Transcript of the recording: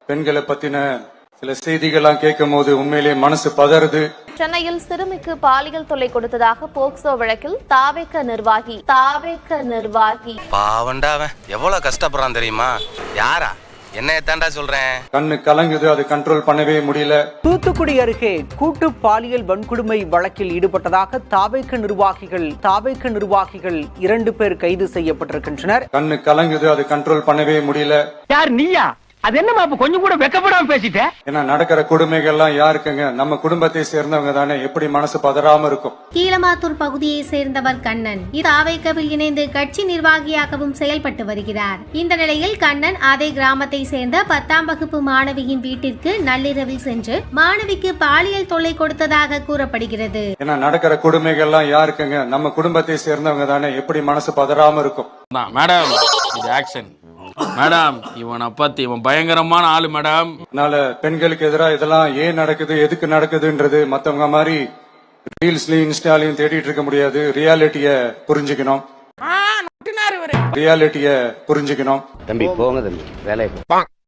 பெண்களை பத்தின சில செய்திகள்லாம் கேட்கும் போது உண்மையிலே மனசு பதறுது. சென்னையில் சிறுமிக்கு பாலியல் தொல்லை கொடுத்ததாக போக்சோ வழக்கில் தாவேக நிர்வாகி பாவண்டா அவன் எவ்வளவு கஷ்டப்படுறான் தெரியுமா? யாரா என்னைய தாண்டா சொல்றேன். கண்ணு கலங்குது, அது கண்ட்ரோல் பண்ணவே முடியல. தூத்துக்குடி அருகே கூட்டு பாலியல் வன்கொடுமை வழக்கில் ஈடுபட்டதாக தாவேக நிர்வாகிகள் 2 பேர் கைது செய்யப்பட்டிருக்கின்றனர். கண்ணு கலங்குது, அது கண்ட்ரோல் பண்ணவே முடியல. யார் நீயா? அது என்னமா கொஞ்சம் கூட வெக்கப்படாம பேசிட்ட? ஏன்னா நடக்கிற கொடுமைகள்லாம் யாருக்குங்க? நம்ம குடும்பத்தை சேர்ந்தவங்க தானே. எப்படி மனசு பதறாம இருக்கும்? கீழமாத்தூர் பகுதியை சேர்ந்தவர் கண்ணன். தாவேகவில் இணைந்து கட்சி நிர்வாகியாகவும் செயல்பட்டு வருகிறார். இந்த நிலையில் கண்ணன் அதே கிராமத்தை சேர்ந்த 10ஆம் வகுப்பு மாணவியின் வீட்டிற்கு நள்ளிரவில் சென்று மாணவிக்கு பாலியல் தொல்லை கொடுத்ததாக கூறப்படுகிறது. ஏன்னா நடக்கிற கொடுமைகள்லாம் யாருக்குங்க? நம்ம குடும்பத்தை சேர்ந்தவங்க தானே. எப்படி மனசு பதறாம இருக்கும்? மேடம் இது ஆக்ஷன் மேடம். இவனை பத்தி இவன் பயங்கரமான ஆளு மேடம். அதனால பெண்களுக்கு எதிராக இதெல்லாம் ஏன் நடக்குது, எதுக்கு நடக்குதுன்றது மத்தவங்க மாதிரி ரீல்ஸ்லயும் இன்ஸ்டாலையும் தேடிட்டு இருக்க முடியாது. ரியாலிட்டிய புரிஞ்சுக்கணும். ரியாலிட்டிய புரிஞ்சுக்கணும். தம்பி போங்க தம்பி, வேலையை